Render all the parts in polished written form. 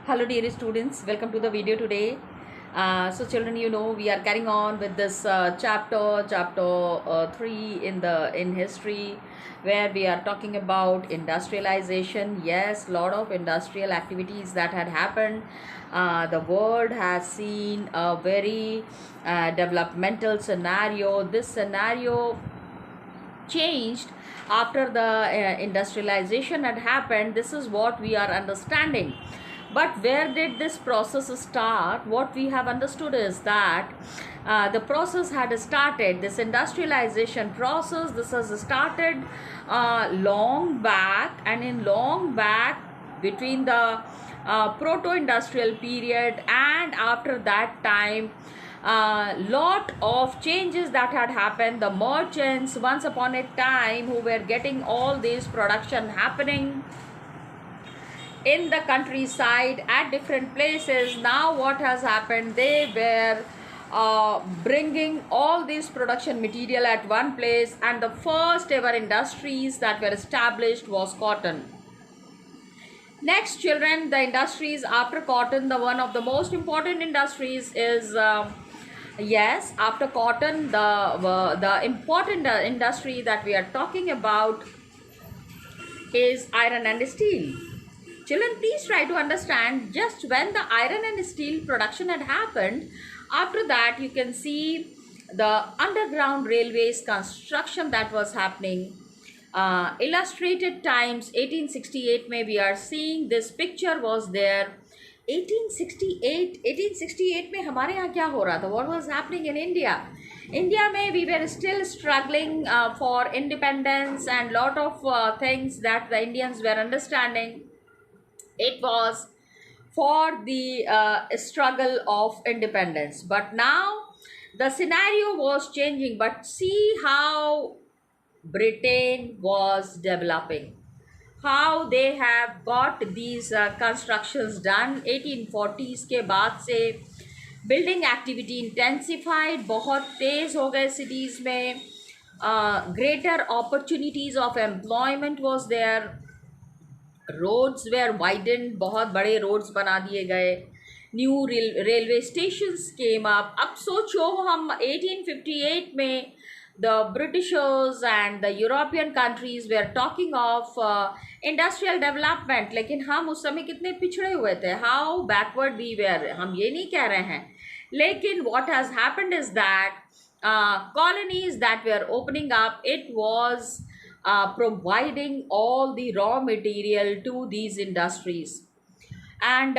Hello dear students, welcome to the video today. So children, we are carrying on with this chapter 3 in history, where we are talking about industrialization. Yes, lot of industrial activities that had happened. The world has seen a very developmental scenario. This scenario changed after the industrialization had happened. This is what we are understanding. But where did this process start? What we have understood is that the process had started, this industrialization process, this has started long back, and in long back between the proto-industrial period, and after that time lot of changes that had happened. The merchants once upon a time who were getting all this production happening in the countryside at different places, now what has happened, they were bringing all this production material at one place, and the first ever industries that were established was cotton. Next, children, the industries after cotton, the one of the most important industries is yes, after cotton, the important industry that we are talking about is iron and steel. Children, please try to understand, just when the iron and steel production had happened, after that you can see the underground railways construction that was happening. Illustrated times 1868 में we are seeing this picture was there. 1868 में हमारे यहाँ क्या हो रहा था? What was happening in India? India में we were still struggling for independence, and lot of things that the Indians were understanding. It was for the struggle of independence. But now the scenario was changing. But see how Britain was developing, how they have got these constructions done. 1840s के बाद से building activity intensified, बहुत तेज हो गए cities में. Greater opportunities of employment was there. Roads were widened, बहुत बड़े roads बना दिए गए. New railway stations came up. अब सोचो हम 1858 में the Britishers and the European countries were talking of industrial development, लेकिन हम उस समय कितने पिछड़े हुए थे. How backward we were, हम ये नहीं कह रहे हैं. लेकिन what has happened is that colonies that were opening up, it was providing all the raw material to these industries. And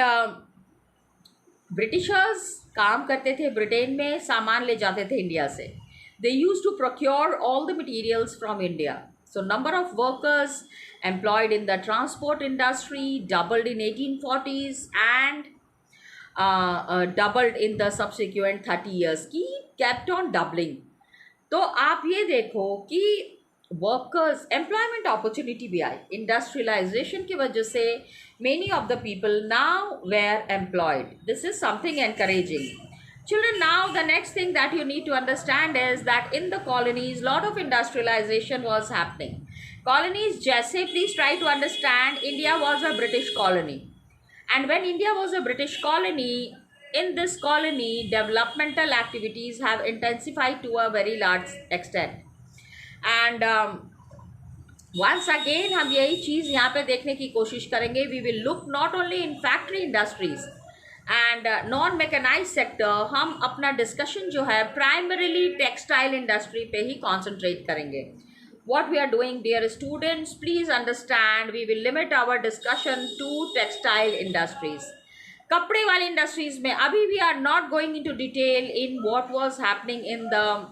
Britishers काम करते थे ब्रिटेन में, सामान ले जाते थे इंडिया से. They used to procure all the materials from India. So number of workers employed in the transport industry doubled in 1840s and doubled in the subsequent 30 years. Kept on doubling. तो आप ये देखो कि workers employment opportunity भी आई. Industrialization की वजह से many of the people now were employed. This is something encouraging. Children, now the next thing that you need to understand is that in the colonies, lot of industrialization was happening. Colonies, जैसे, please try to understand, India was a British colony. And when India was a British colony, in this colony, developmental activities have intensified to a very large extent. And once again, हम यही चीज़ यहाँ पे देखने की कोशिश करेंगे. We will look not only in factory industries and non-mechanized sector, हम अपना discussion जो है primarily textile industry पे ही concentrate करेंगे. What we are doing, dear students, please understand, we will limit our discussion to textile industries. कपड़े वाली industries में अभी we are not going into detail in what was happening in the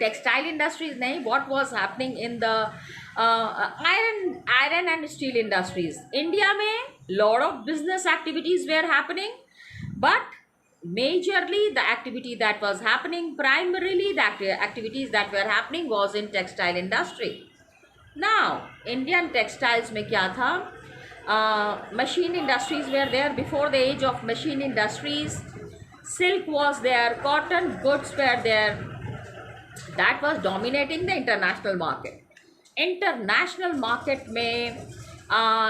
textile industries, नहीं, what was happening in the iron and steel industries. India में lot of business activities were happening, but majorly the activity that was happening, primarily the activities that were happening was in textile industry. Now Indian textiles में क्या था? Machine industries were there. Before the age of machine industries, silk was there, cotton goods were there. That was dominating the international market. International market में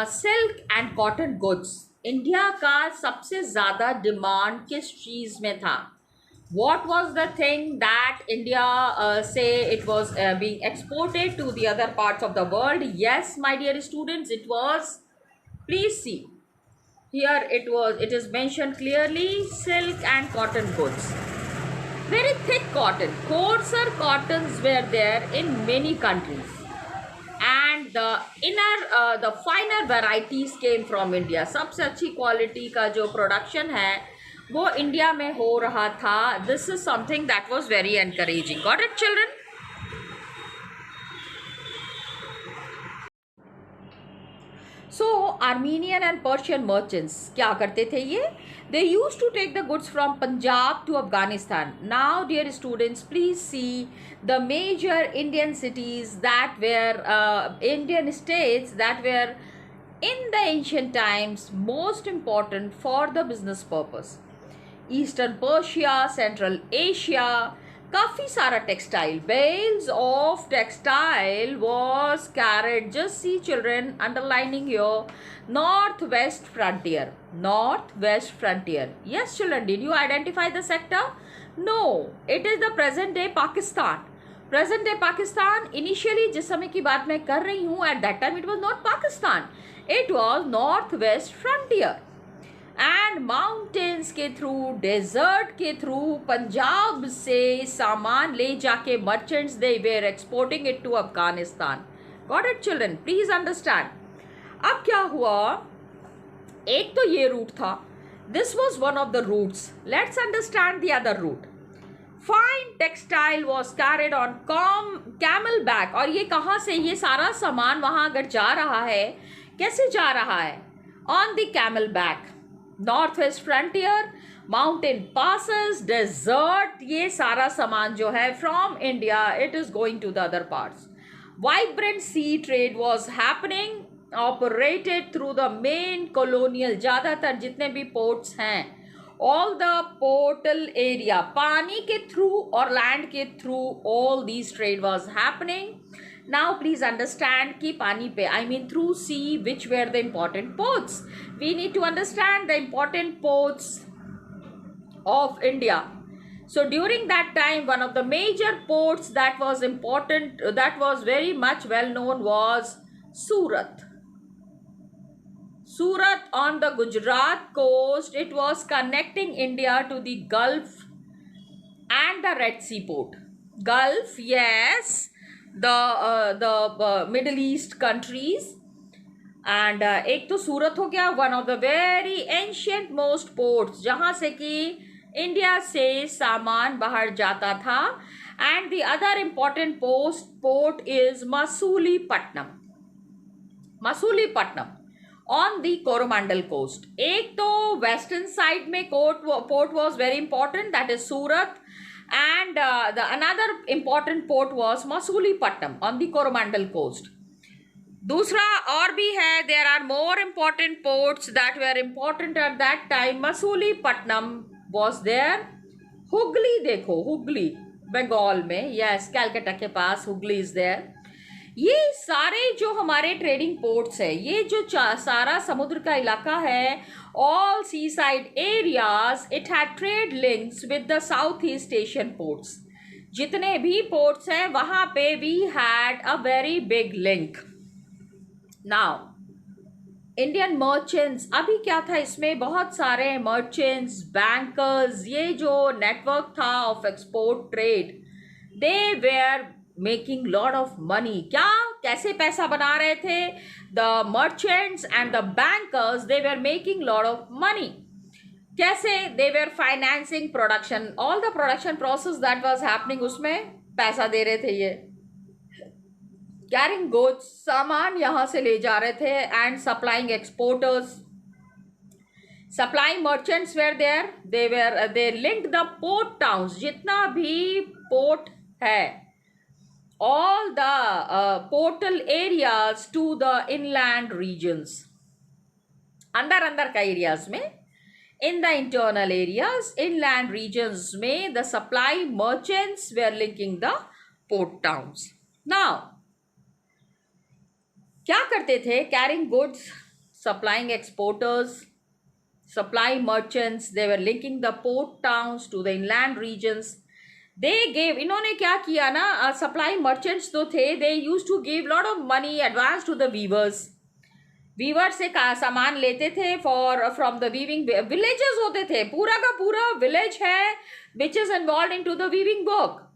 silk and cotton goods India का सबसे ज्यादा demand किस चीज में था? What was the thing that India say it was being exported to the other parts of the world? Yes, my dear students, it was. Please see here. It is mentioned clearly: silk and cotton goods. Very thick cotton, coarser cottons were there in many countries, and the finer varieties came from India. सबसे अच्छी quality का जो production है वो India में हो रहा था. This is something that was very encouraging. Got it, children? So Armenian and Persian merchants क्या करते थे ये? They used to take the goods from Punjab to Afghanistan. Now, dear students, please see the major Indian cities that were Indian states that were in the ancient times most important for the business purpose. Eastern Persia, Central Asia, काफ़ी सारा textile, bales of textile was carried. Just see, children, underlining your northwest frontier. Northwest frontier. Yes, children, did you identify the sector? No, it is the present day Pakistan. Present day Pakistan, initially जिस समय की बात मैं कर रही हूँ, at that time it was not Pakistan. It was northwest frontier. And mountains के थ्रू, डेजर्ट के थ्रू पंजाब से सामान ले जाके merchants they were exporting it to Afghanistan. Got it, children? Please understand. अब क्या हुआ? एक तो ये रूट था. This was one of the routes. Let's understand the other route. Fine textile was carried on camel back. और ये कहाँ से ये सारा सामान वहां अगर जा रहा है, कैसे जा रहा है? On the camel back. North west frontier, mountain passes, desert, ये सारा सामान जो है from India it is going to the other parts. Vibrant sea trade was happening, operated through the main colonial. ज़्यादातर जितने भी पोर्ट्स हैं, ऑल द पोर्टल एरिया, पानी के थ्रू और लैंड के through, all these trade was happening. Now please understand कि पानी पे, I mean through sea, which were the important ports. We need to understand the important ports of India. So during that time, one of the major ports that was important, that was very much well known, was Surat. Surat on the Gujarat coast. It was connecting India to the Gulf and the Red Sea port. Gulf, yes. The Middle East countries. And एक तो सूरत हो गया, one of the very ancient most ports, जहाँ से कि India से सामान बाहर जाता था. And the other important port is Masulipatnam. Masulipatnam on the Coromandel coast. एक तो वेस्टर्न साइड में port was very important, that is Surat. And the another important port was Masulipatam on the Coromandel coast. दूसरा और भी है, there are more important ports that were important at that time. Masulipatam was there. Hooghly देखो, हुगली बंगाल में, yes, Calcutta के पास Hooghly is there. ये सारे जो हमारे ट्रेडिंग पोर्ट्स है, ये जो सारा समुद्र का इलाका है, all sea side areas, it had trade links with the south east Asian ports. जितने भी पोर्ट्स हैं वहां पे we had a very big link. Now Indian merchants, अभी क्या था इसमें, बहुत सारे मर्चेंट्स, बैंकर्स, ये जो नेटवर्क था of export trade, they were making lot of money. क्या, कैसे पैसा बना रहे थे? The merchants and the bankers, they were making lot of money. कैसे? They were financing production, all the production process that was happening, उसमें पैसा दे रहे थे. ये कैरिंग गुड्स, सामान यहां से ले जा रहे थे, and supplying exporters, supplying merchants were there. They linked the port towns, जितना भी पोर्ट है, all the portal areas to the inland regions. अंदर का एरियाज में, in the internal areas, inland regions में, the supply merchants were linking the port towns. Now क्या करते थे? carrying goods, supplying exporters, supply merchants, they were linking the port towns to the inland regions. They gave, इन्होंने क्या किया ना, supply merchants तो थे, they use to give lot of money advance to the weavers. Weaver से सामान लेते थे for from the weaving. Villages होते थे, पूरा का पूरा विलेज है which is involve in to the weaving work,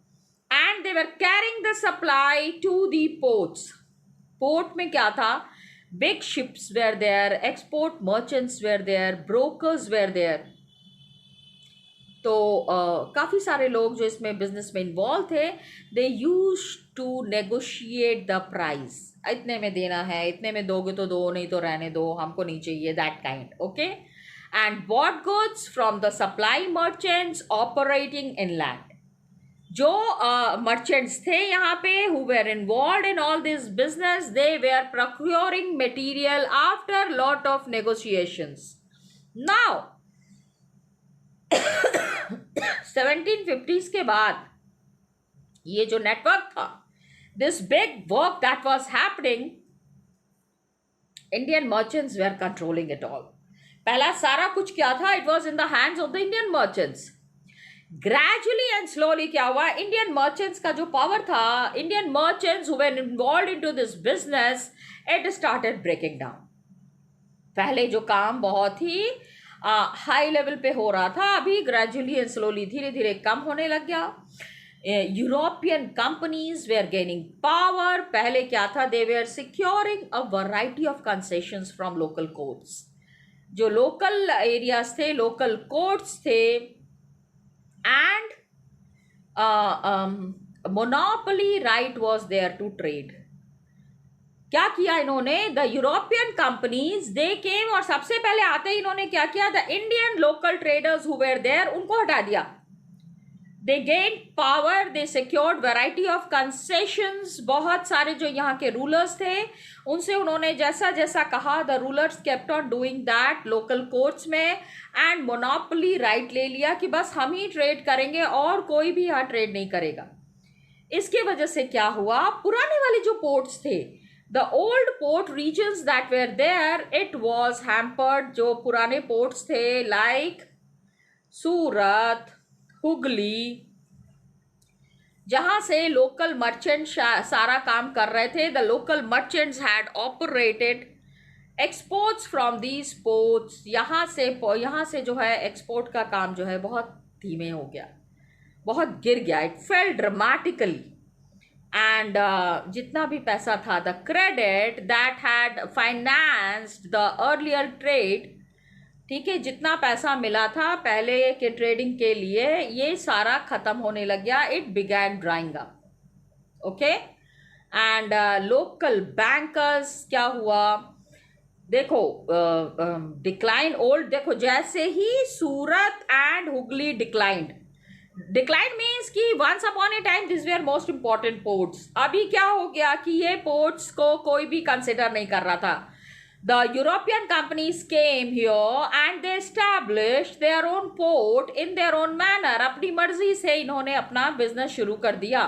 and they were carrying the supply to the ports. Port में क्या था, big ships were there, export merchants were there, brokers were there. तो काफ़ी सारे लोग जो इसमें बिजनेस में इन्वॉल्व थे, they use to negotiate the price. इतने में देना है, इतने में दोगे तो दो, नहीं तो रहने दो, हमको नहीं चाहिए, that kind. Okay. And bought goods from the supply merchants operating inland. जो मर्चेंट्स थे यहाँ पे who were involve in all this business, they were procuring material after lot of negotiations. Now 1750s के बाद ये जो नेटवर्क था, this big work that was happening, Indian merchants were controlling it all. पहला सारा कुछ क्या था, it was in the hands of the Indian merchants. Gradually and slowly क्या हुआ, इंडियन मर्चेंट्स का जो पावर था, Indian merchants who were involved into this business, it started breaking down. पहले जो काम बहुत ही हाई लेवल पे हो रहा था, अभी ग्रेजुअली एंड स्लोली धीरे धीरे कम होने लग गया. European companies were gaining power. पहले क्या था, they were securing a variety of concessions from local courts. जो लोकल एरियाज थे, लोकल कोर्ट्स थे, and monopoly right was there to trade. क्या किया इन्होंने, the European companies they came, और सबसे पहले आते ही इन्होंने क्या किया, the Indian local traders who were there, उनको हटा दिया. They gain power, they secured variety of concessions. बहुत सारे जो यहाँ के रूलर्स थे, उनसे उन्होंने जैसा जैसा कहा, the rulers kept on doing that local courts में, एंड मोनोपोली राइट ले लिया कि बस हम ही ट्रेड करेंगे और कोई भी यहाँ ट्रेड नहीं करेगा. इसके वजह से क्या हुआ, पुराने वाले जो पोर्ट्स थे, the old port regions that were there, it was hampered. जो पुराने ports थे like सूरत, हुगली, जहाँ से local merchants सारा काम कर रहे थे, the local merchants had operated exports from these ports. यहाँ से जो है export का काम जो है बहुत धीमे हो गया, बहुत गिर गया. It fell dramatically. एंड जितना भी पैसा था, the credit that had financed the earlier trade, ठीक है, जितना पैसा मिला था पहले के ट्रेडिंग के लिए, ये सारा खत्म होने लग गया. It began drying up. Okay. And local bankers क्या हुआ, देखो डिक्लाइन ओल्ड. देखो जैसे ही Surat and Hooghly declined, decline means कि once upon a time this were most important ports. अभी क्या हो गया कि ये पोर्ट्स को कोई भी कंसिडर नहीं कर रहा था. The European companies came here and they established their own port in their own manner. अपनी मर्जी से इन्होंने अपना बिजनेस शुरू कर दिया.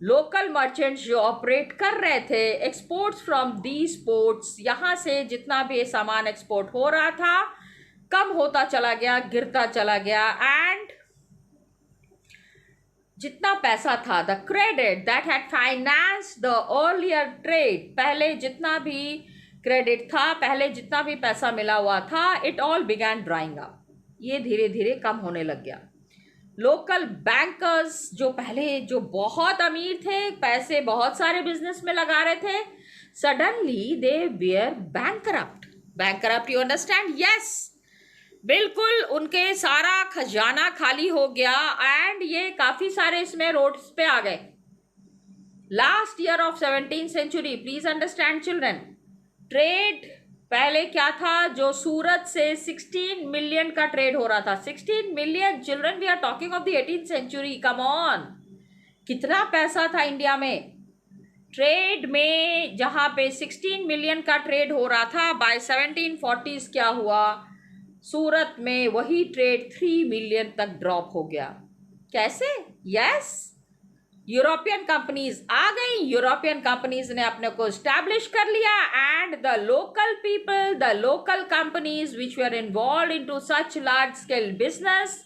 लोकल मर्चेंट्स जो ऑपरेट कर रहे थे, एक्सपोर्ट्स फ्रॉम दीज पोर्ट्स, यहाँ से जितना भी सामान एक्सपोर्ट हो रहा था कम होता चला गया, गिरता चला गया. एंड जितना पैसा था, the credit that had financed the earlier trade, पहले जितना भी क्रेडिट था, पहले जितना भी पैसा मिला हुआ था, it all began drying up. ये धीरे धीरे कम होने लग गया. लोकल बैंकर्स जो पहले जो बहुत अमीर थे, पैसे बहुत सारे बिजनेस में लगा रहे थे, suddenly they were bankrupt. Bankrupt, you understand? Yes, बिल्कुल. उनके सारा खजाना खाली हो गया एंड ये काफी सारे इसमें रोड्स पे आ गए. Last year of 17th century, please understand children, trade पहले क्या था, जो सूरत से 16 मिलियन का ट्रेड हो रहा था. 16 million children, we are talking of the 18th century. Come on, कितना पैसा था इंडिया में ट्रेड में, जहां पे 16 मिलियन का ट्रेड हो रहा था. बाय 1740s क्या हुआ, सूरत में वही ट्रेड 3 मिलियन तक ड्रॉप हो गया. कैसे? यस, यूरोपियन कंपनीज आ गई, यूरोपियन कंपनीज ने अपने को स्टैब्लिश कर लिया, and the local people, the local companies which were involve into such large scale business,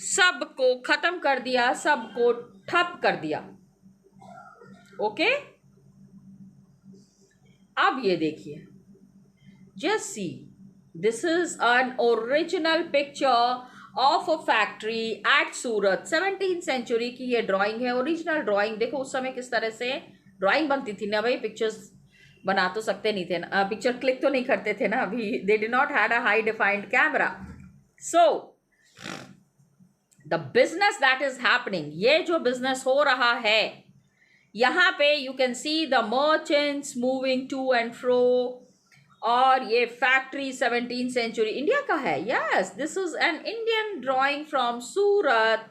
सबको खत्म कर दिया, सबको ठप कर दिया। ओके, अब ये देखिए, just see, this is an original picture of a factory at Surat. 17th century की ये ड्राइंग है, ओरिजिनल ड्राइंग। देखो उस समय किस तरह से ड्राइंग बनती थी ना भाई, पिक्चर्स बना तो सकते नहीं थे ना, पिक्चर क्लिक तो नहीं करते थे ना अभी, they did not had a high defined camera. So the business that is happening, ये जो बिजनेस हो रहा है यहाँ पे, you can see the merchants moving to and fro, और ये फैक्ट्री 17th सेंचुरी इंडिया का है। Yes, this is an Indian drawing from Surat.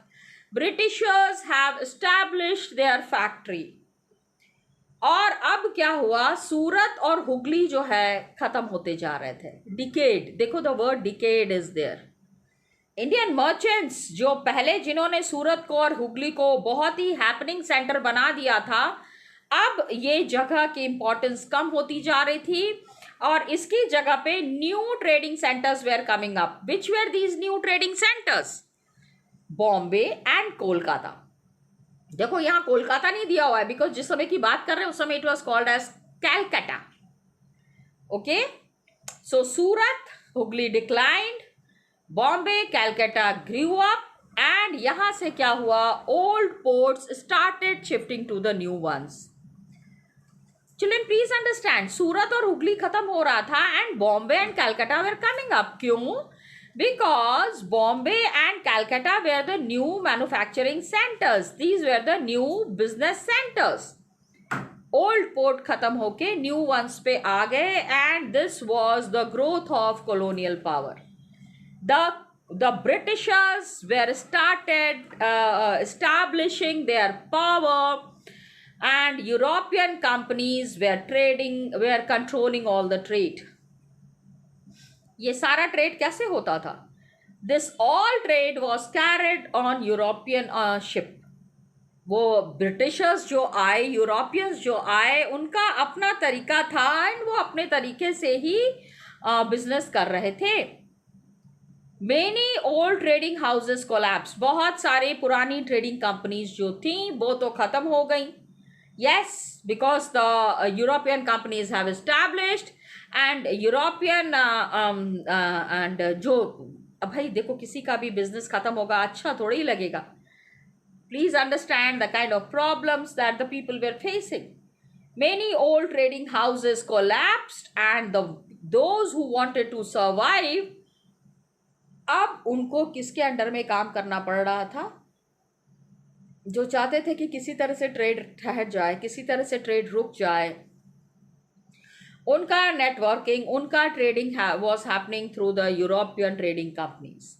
Britishers have established their factory. और अब क्या हुआ, सूरत और हुगली जो है खत्म होते जा रहे थे। डिकेड, देखो the word decade is there. Indian merchants जो पहले जिन्होंने सूरत को और हुगली को बहुत ही हैपनिंग सेंटर बना दिया था, अब ये जगह की इंपॉर्टेंस कम होती जा रही थी, और इसकी जगह पे new trading centres were coming up. Which were these new trading centres? Bombay and Kolkata. देखो यहाँ कोलकाता नहीं दिया हुआ है, बिकॉज जिस समय की बात कर रहे हैं उस समय it was called as Calcutta. Okay, so Surat, Hooghly declined, Bombay, Calcutta grew up, and यहां से क्या हुआ, old ports started shifting to the new ones. Children please understand, सूरत और हुगली खत्म हो रहा था and Bombay and Calcutta where coming up. क्यों? Because Bombay and Calcutta where the new manufacturing centres, these were the new business centres. Old port खत्म होके new ones पे आ गए, and this was the growth of colonial power. The Britishers were started establishing their power, and European companies were controlling all the trade. ये सारा trade कैसे होता था? This all trade was carried on European ship. वो Britishers जो आए, Europeans जो आए, उनका अपना तरीका था, एंड वो अपने तरीके से ही बिजनेस कर रहे थे। Many old trading houses collapsed. बहुत सारे पुरानी ट्रेडिंग कंपनीज जो थी वो तो खत्म हो गई। Yes, because the European companies have established, and European and जो, अब भाई देखो किसी का भी बिजनेस खत्म होगा अच्छा थोड़ा ही लगेगा। Please understand the kind of problems that the people were facing. Many old trading houses collapsed, and those who wanted to survive, अब उनको किसके अंडर में काम करना पड़ रहा था? जो चाहते थे कि किसी तरह से ट्रेड ठहर जाए, किसी तरह से ट्रेड रुक जाए, उनका नेटवर्किंग, उनका trading was happening through the European trading companies.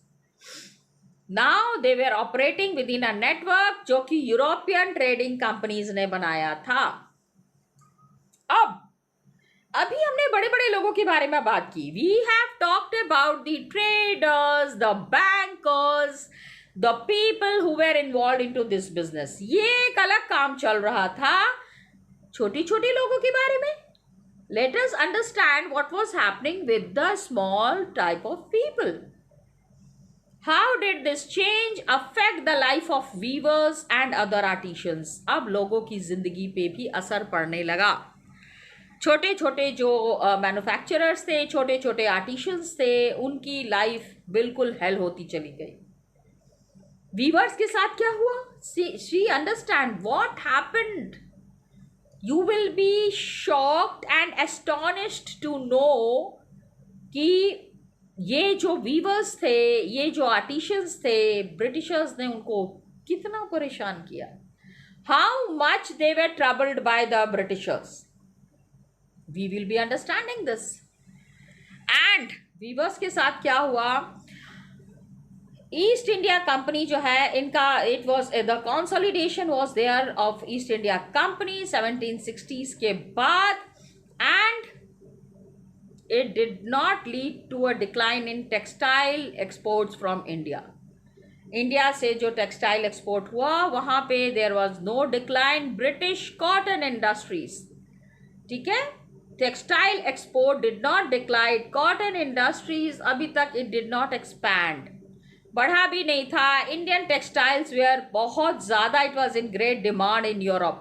Now they were operating with in a network जो कि यूरोपियन ट्रेडिंग कंपनीज ने बनाया था। अब अभी हमने बड़े बड़े लोगों के बारे में बात की। We have talked about the traders, the bankers, the people who were involve into this business. ये एक अलग काम चल रहा था छोटी छोटी लोगों के बारे में। Let us understand what was happening with the small type of people. How did this change affect the life of viewers and other artisans? अब लोगों की जिंदगी पे भी असर पड़ने लगा। छोटे छोटे जो मैन्युफैक्चरर्स थे, छोटे छोटे आर्टिशियंस थे, उनकी लाइफ बिल्कुल हेल होती चली गई। वीवर्स के साथ क्या हुआ? See understand what happened. You will be shocked and astonished to know कि ये जो वीवर्स थे, ये जो आर्टिशियंस थे, ब्रिटिशर्स ने उनको कितना परेशान किया। How much they were troubled by the Britishers. We will be understanding this. And weavers के साथ क्या हुआ? ईस्ट इंडिया कंपनी जो है इनका, it was the consolidation was there of East India Company 1760s के बाद, and it did not lead to a decline in textile exports from India. India से जो टेक्सटाइल एक्सपोर्ट हुआ वहां पे there was no decline British cotton industries, ठीक है। Textile export did not decline, cotton industries अभी तक इट डिड नॉट एक्सपैंड, बढ़ा भी नहीं था। इंडियन टेक्सटाइल्स वेयर बहुत ज़्यादा, it was in great demand in Europe.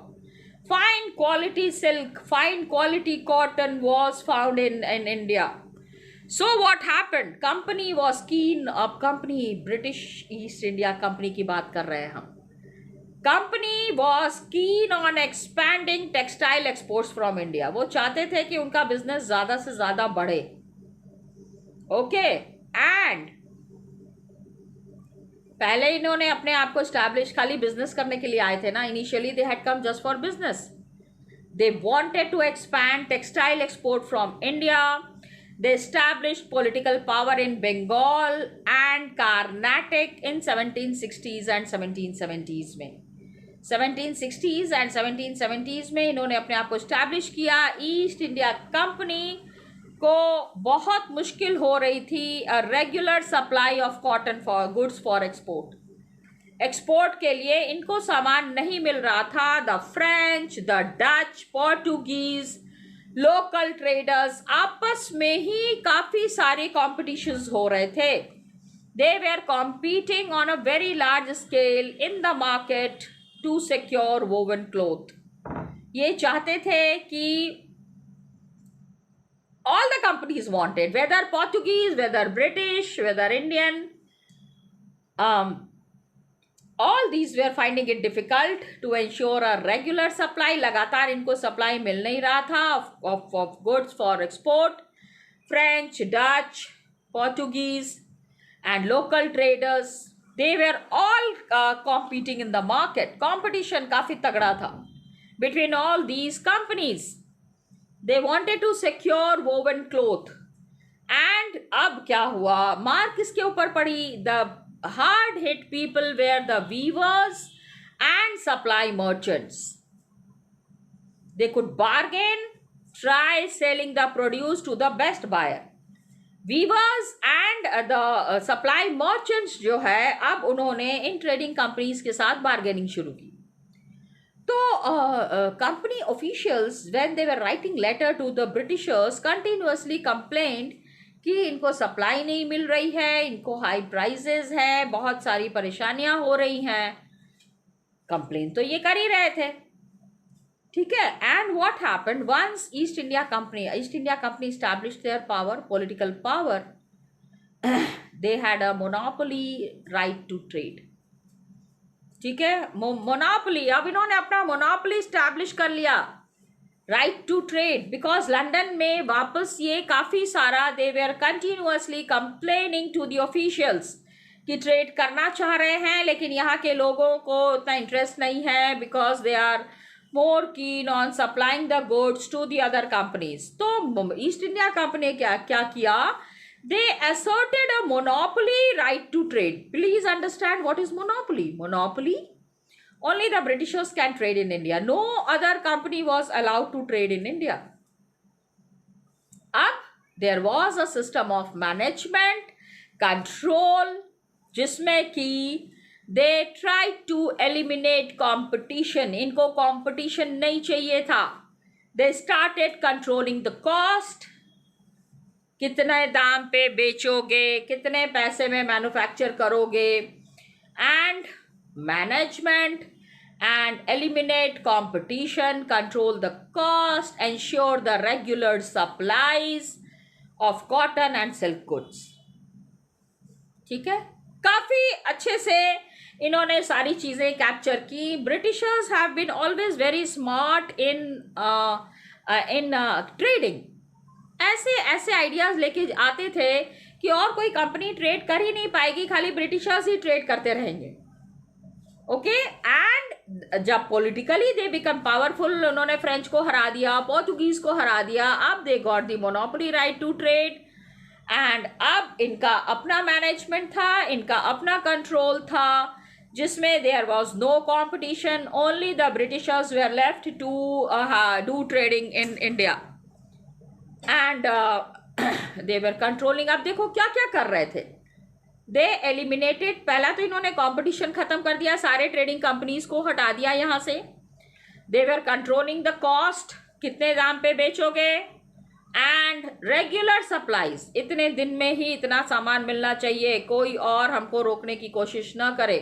Fine quality silk, fine quality cotton was found in India. So what happened, company was keen, अब company British East India company की बात कर रहे हैं हम, company was keen on expanding textile exports from India. वो चाहते थे कि उनका बिजनेस ज्यादा से ज्यादा बढ़े, ओके। एंड पहले इन्होंने अपने आप को स्टैब्लिश खाली बिजनेस करने के लिए आए थे ना, initially they had come just for business. They wanted to expand textile export from India. They established political power in Bengal and Carnatic in 1760s and 1770s में। 1760s and 1770s में इन्होंने अपने आप को स्टैब्लिश किया। East India company को बहुत मुश्किल हो रही थी regular supply of cotton for goods for export. Export के लिए इनको सामान नहीं मिल रहा था। The French, the Dutch, Portuguese, local traders आपस में ही काफी सारे कॉम्पिटिशन्स हो रहे थे। They were competing on a very large scale in the market to secure woven cloth. ये चाहते थे कि all the companies wanted, whether Portuguese, whether British, whether Indian, all these were finding it difficult to ensure a regular supply। लगातार इनको supply मिल नहीं रहा था of goods for export। French, Dutch, Portuguese and local traders, they were all competing in the market। competition काफी तगड़ा था between all these companies। they wanted to secure woven cloth। and अब क्या हुआ, मार किसके ऊपर पड़ी, the hard hit people were the weavers and supply merchants। they could bargain, try selling the produce to the best buyer। weavers and the supply merchants जो है, अब उन्होंने इन ट्रेडिंग कंपनीज के साथ बार्गेनिंग शुरू की। तो company officials when they were writing letter to the Britishers continuously complained कि इनको सप्लाई नहीं मिल रही है, इनको हाई प्राइसेस है, बहुत सारी परेशानियां हो रही हैं। कंप्लेन तो ये कर ही रहे थे, ठीक है। And what happened, once East India Company established their power, political power, they had a monopoly right to trade, ठीक है। मोनोपोली, अब इन्होंने अपना मोनोपोली एस्टैब्लिश कर लिया, right to trade. Because London में वापस ये काफ़ी सारा they were continuously complaining to the officials कि ट्रेड करना चाह रहे हैं लेकिन यहाँ के लोगों को उतना इंटरेस्ट नहीं है, because they are more keen on supplying the goods to the other companies. तो ईस्ट इंडिया कंपनी ने क्या किया, दे asserted a monopoly right to trade। please understand what is monopoly। monopoly, only the Britishers can trade in India, no other company was allowed to trade in India। अब there was a system of management control जिसमें कि they tried to eliminate competition। इनको competition नहीं चाहिए था। they started controlling the cost, कितने दाम पे बेचोगे, कितने पैसे में मैन्युफैक्चर करोगे, and management and eliminate competition, control the cost, ensure the regular supplies of cotton and silk goods। ठीक है, काफी अच्छे से इन्होंने सारी चीजें कैप्चर की। Britishers have been always very smart in trading. ऐसे आइडियाज लेके आते थे कि और कोई कंपनी ट्रेड कर ही नहीं पाएगी, खाली ब्रिटिशर्स ही ट्रेड करते रहेंगे, ओके। एंड जब पॉलिटिकली दे बिकम पावरफुल, उन्होंने फ्रेंच को हरा दिया, पोर्तुगीज को हरा दिया, अब they got the monopoly right to trade. And अब इनका अपना मैनेजमेंट था, इनका अपना कंट्रोल था, जिसमें there was no competition, only the britishers were left to do trading in India and they were controlling. अब देखो क्या क्या कर रहे थे, दे एलिमिनेटेड, पहला तो इन्होंने कंपटीशन खत्म कर दिया, सारे ट्रेडिंग कंपनीज को हटा दिया यहां से. दे वर कंट्रोलिंग द कॉस्ट, कितने दाम पे बेचोगे, एंड रेगुलर सप्लाईज, इतने दिन में ही इतना सामान मिलना चाहिए, कोई और हमको रोकने की कोशिश ना करे.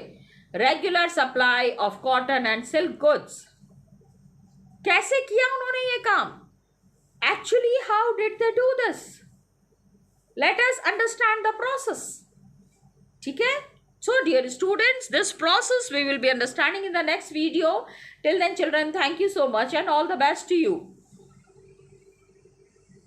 Regular supply of cotton and silk goods. कैसे किया उन्होंने ये काम? Actually how did they do this? Let us understand the process. ठीक है? So dear students, this process we will be understanding in the next video. Till then children, thank you so much and all the best to you.